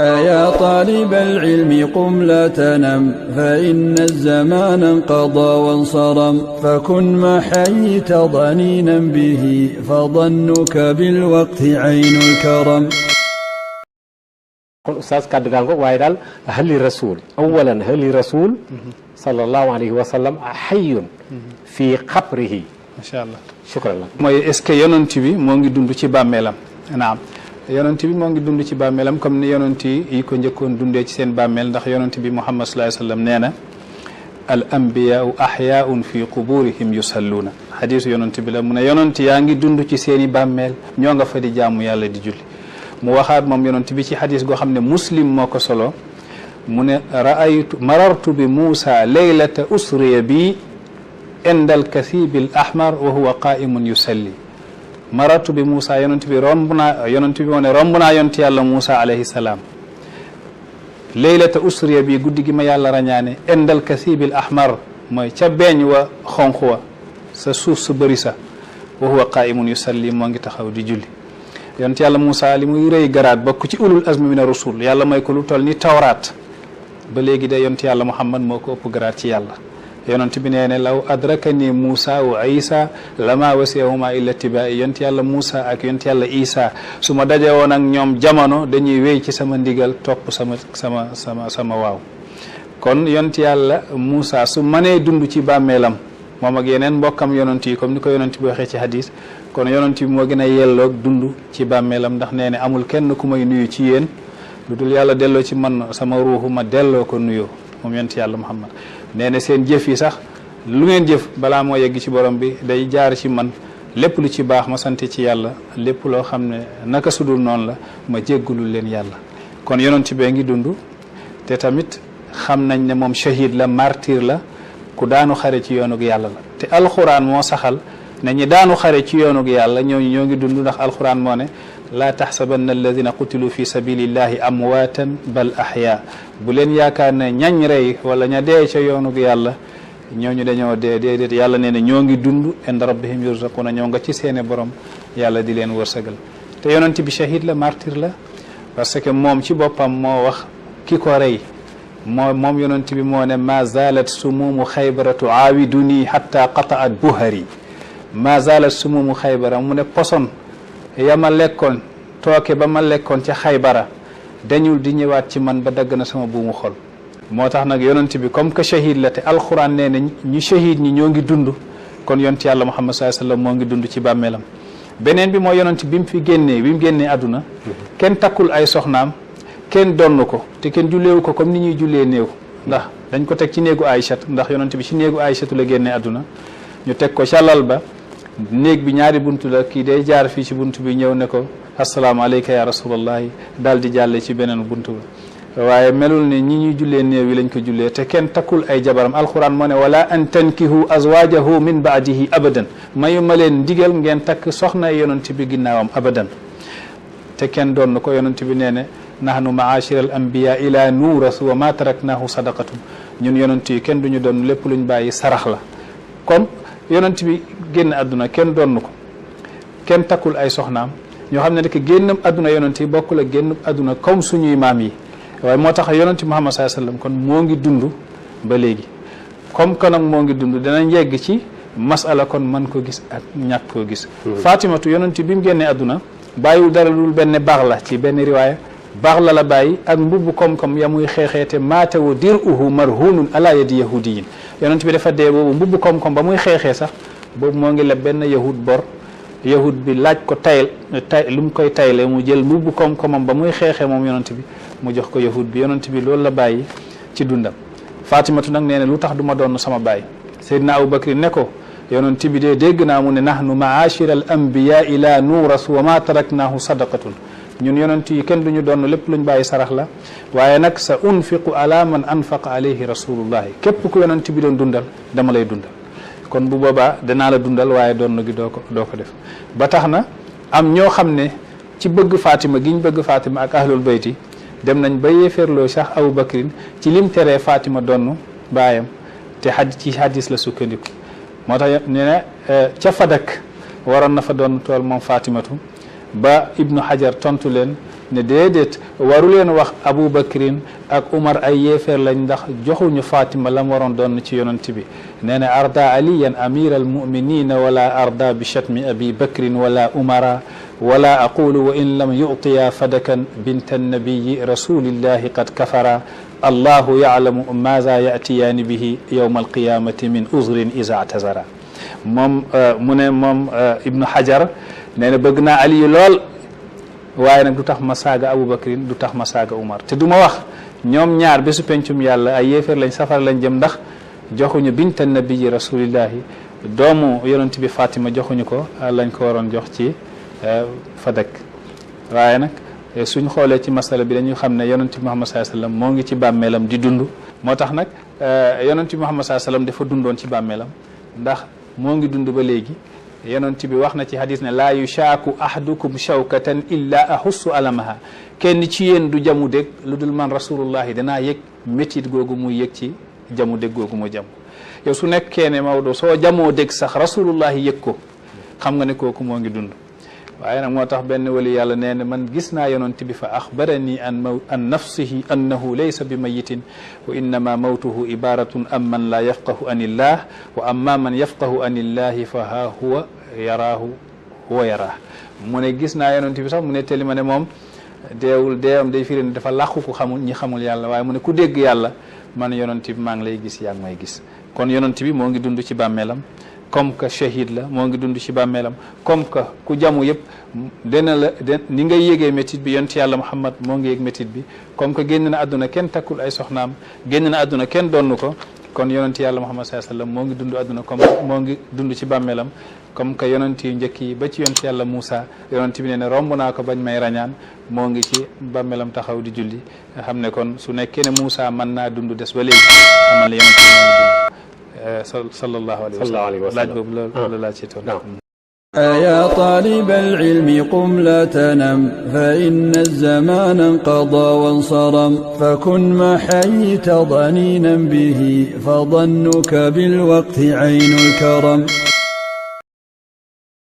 يا طالب العلم قم لا تنم فإن الزمان انقضى وانصرم فكن ما حييت ضنينا به فظنك بالوقت عين الكرم. أستاذ كادغانغو وايدال هل الرسول أولا هل الرسول صلى الله عليه وسلم حي في قبره ما شاء الله. شكرا لك. mooy est-ce que yonent bi moo ngi dund ci bàmmeelam naam yonent bi moo ngi dund ci bàmmeelam comme ni yonent yi ko njëkkoon dundee ci seen bàmmeel ndax yonent bi Muhammad sallallahu alayhi wa sallam nee na al anbiyaau ahyaun fi quburihim yusalluuna xadiisu yonent bi la mu ne yonent yaa ngi dund ci seeni bàmmeel ñoo nga fa di jaamu yàlla di julli mu waxaat moom yonent bi ci xadiis goo xam ne muslim moo ko solo mu ne marartu bi Muusa laylata usriya bi indal kasibil ahmar wa huwa qaimun yusalli maratu bi Moussa yonent bi romb naa yonent bi moo ne romb naa yonent yàlla Moussa alayhi salaam laylata usriya bi guddi gi ma yàlla rañaane indal kasibil ahmar mooy ca beeñ wa xonq wa sa suuf su bëri sa wa huwa qaimun yusalli moo ngi taxaw di julli yonent yàlla Moussa li muy rëy garaat bokk ci ulul azmi mina rusul yàlla may ko lu toll ni tawraat ba léegi de yonent yàlla Muhammad moo ko ëpp garaat ci yàlla yonent bi nee ne law adrakani Moussa wa Isa lama wasiyahuma illa tibai yonent yàlla Moussa ak yonent yàlla Isa su ma daje woon ak ñoom jamono dañuy wéy ci sama ndigal topp sama waaw kon yonent yàlla Moussa su mënee dund ci bàmmeelam moom ak yeneen mbokkam yonent yi comme ni ko yonent bi waxee ci hadis kon yonent bi moo gën a yelloog dund ci bàmmeelam ndax nee ne amul kenn ku may nuyu ci yéen lu dul yàlla delloo ci man sama ruuxu ma delloo ko nuyoo moom yonent yàlla Muhammad nee na seen jëf yi sax lu ngeen jëf balaa moo yegg ci borom bi day jaar ci man lépp lu ci baax ma sant ci yàlla lépp loo xam ne naka sudul noonu la ma jéggulul leen yàlla kon yonent bee ngi dund te tamit xam nañ ne moom shahid la martyr la ku daanu xare ci yoonug yàlla la te alxuraan moo saxal ne ñi daanu xare ci yoonug yàlla ñooñu ñoo ngi dund ndax alxuraan moo ne laa taxsabanna alladina qutilu fi sabilillahi amwaatan bal ahya bu leen yaakaar ne ñañ rey wala ña dee ca yoonug yàlla ñooñu dañoo dee déedéet yàlla nee na ñoo ngi dund inda rabbihim yurzaquna ñoo nga ci seeni borom yàlla di leen wërsëgal te yonent bi shahid la martyr la parce que moom ci boppam moo wax ki ko rey moom yonent bi moo ne ma zalat sumumu xaybaratu aawiduni hatta qataat buhari ma zalat sumumu xaybara mu ne poson ya ma lekkoon tooke ba ma lekkoon ca xaybara dañul di ñëwaat ci man ba dagg na sama buumu xol moo tax nag yonent bi comme que shahid la te alxuraan nee na ñu shahid ñi ñoo ngi dund kon yonent yàlla Muhammad sallallahu alayhi wasallam moo ngi dund ci bàmmeelam beneen bi mooy yonent bi mu génnee àdduna kenn takkul ay soxnaam kenn donn ko te kenn julleewu ko comme ni ñuy jullee néew ndax dañ ko teg ci néegu Aïcha ndax yonent bi ci néegu Aïchatu la génnee àdduna ñu teg ko ca lal ba néeg bi ñaari buntu la kii day jaar fii ci buntu bi ñëw ne ko assalaamu alayka ya rasulallahi daal di jàlle ci beneen buntu ba waaye melul ne ñi ñuy jullee néew yi lañ ko jullee te kenn takkul ay jabaram alquran moo ne wala an tankihu azwajahu min baadihi abadan mayu ma leen ndigal ngeen takk soxna yonent bi ginnaawam abadan te kenn doon ko yonent bi nee ne nahnu maashira al anbiya ila nuuras wa ma taraknahu sadaqatun ñun yonent yi kenn duñu doon lépp luñ bàyyi sarax la comme yonent bi génn àdduna kenn doon ko kenn takkul ay soxnaam ñoo xam ne ne que génnam àdduna yonent yi bokkul ak génn àdduna comme suñuy maam yi waaye moo tax yonent Muhammad sallallahu alayhi wasallam kon moo ngi dund ba léegi comme que nag moo ngi dund danañ yegg ci masala kon man ko gis ak ñàkk koo gis Fatimatu yonent bi mu génnee àdduna bàyyiwul dara lul benn baax la ci benn riwaaya baax la bàyyi ak mbubbu koom-koom ya muy xeexeete maatewo dir uhu marhunun ala yadi yahudiyin yonent bi dafa dee boobu mbubbu koom-koom ba muy xeexee sax boobu moo ngi leb benn yahud bor yahud bi laaj ko tay lu mu koy tayle mu jël mbubbu koom-koomam ba muy xeexee moom yonent bi mu jox ko yahud bi yonent bi loolu la bàyyi ci dundam Fatimatu nag nee ne lu tax du ma doon sama baay Seydina Abu Bakri ne ko yonent bi de dégg naa mu ne nahnu maashira al anbiya ila nuuras wa ma taraknahu sadaqatun ñun yonent yi kenn duñu doon lépp luñ bàyyi sarax la waaye nag sa unfiqu ala man anfaqa alayhi rasulullahi képp ku yonent bi doon dundal dama lay dundal kon bu boobaa danaa la dundal waaye doon gi doo ko def ba tax na am ñoo xam ne ci bëgg Fatima giñ bëgg Fatima ak ahlul bayti dem nañ ba yéeféerloo sax Abu Bakrin ci lim teree Fatima donn baayam te ci hadis la sukkandiku moo tax nee na ca Fadak waroon na fa doon tool moom Fatimatu ba Ibnu Hajar tontu leen ne déedéet waru leen wax Abu Bakrin ak Umar ay yéefeer lañ ndax joxuñu Fatima la mu waroon doon ci yonent bi nee na arda aliyan amira almuminina wala arda bi chatmi abi bakrin wala umara wala aqulu wa in lam yu'tiya fadakan bint annabiyi rasulillahi qad kafara allahu ya'lamu maza ya'tiyaani bihi yawma alqiyamati min uzrin iza atazara moom mu ne moom Ibnu Hajar nee na bëgg naa Ali lool waaye nag du tax ma saaga Abu Bakrin du tax ma saaga Umar te du ma wax ñoom ñaar bésu pencum yàlla ay yéeféer lañ safara lañ jëm ndax joxuñu bint annabiyi rasulillahi doomu yonent bi Fatima joxuñu ko lañ ko waroon jox ci fadak waaye nag suñ xoolee ci masala bi dañuy xam ne yonent bi Muhammad sallallahu alayhi wasallam moo ngi ci bàmmeelam di dund moo tax nag yonent bi Muhammad sallallahu alayhi wasallam dafa dundoon ci bàmmeelam ndax moo ngi dund ba léegi yonent bi wax na ci hadis ne laa yushaaku ahadukum shawkatan illa ahussu alamaha kenn ci yéen du jamu dégg lu dul man rasulullahi danaa yëg métit googu muy yëg ci jamu dégg googu mu jam yow su nekkee ne Maodo soo jamoo dégg sax rasulullahi yëg ko xam nga ne kooku moo ngi dund waaye nag moo tax benn wali yàlla nee na man gis naa yonent bi fa axbarani an nafsihi annahu laysa bi mayitin wa innama mawtuhu ibaratun am man la yafqahu an illah wa amma man yafqahu an illahi fa ha huwa yaraahu huwa yaraah mu ne gis naa yonent bi sax mu ne teli ma ne moom deewul deewam day firi ne dafa làqu ku xamul ñi xamul yàlla waaye mu ne ku dégg yàlla man yonent bi maa ngi lay gis yaa ngi may gis kon yonent bi moo ngi dund ci bàmmeelam comme que shahid la moo ngi dund ci bàmmeelam comme que ku jamu yëpp ni ngay yégee métit bi yonent yàlla Muhammad moo ngi yég métit bi comme que génn na àdduna kenn takkul ay soxnaam génn na àdduna kenn donnu ko kon yonent yàlla Muhammad sallallahu alayhi wasallam moo ngi dund àdduna comme moo ngi dund ci bàmmeelam comme que yonent yu njëkk yi ba ci yonent yàlla Moussa yonent bi nee ne romb naa ko bañ may rañaan moo ngi ci bàmmeelam taxaw di julli nga xam ne kon su nekkee ne Moussa mën naa dund des ba léegi xamal ne yonent bi moo ngi dund sallallahu alayhi wa sallam laaj boobu loolu laa ci toon يا طالب العلم قم لا تنم فإن الزمان انقضى وانصرم فكن ما حييت ضنينا به فظنك بالوقت عين الكرم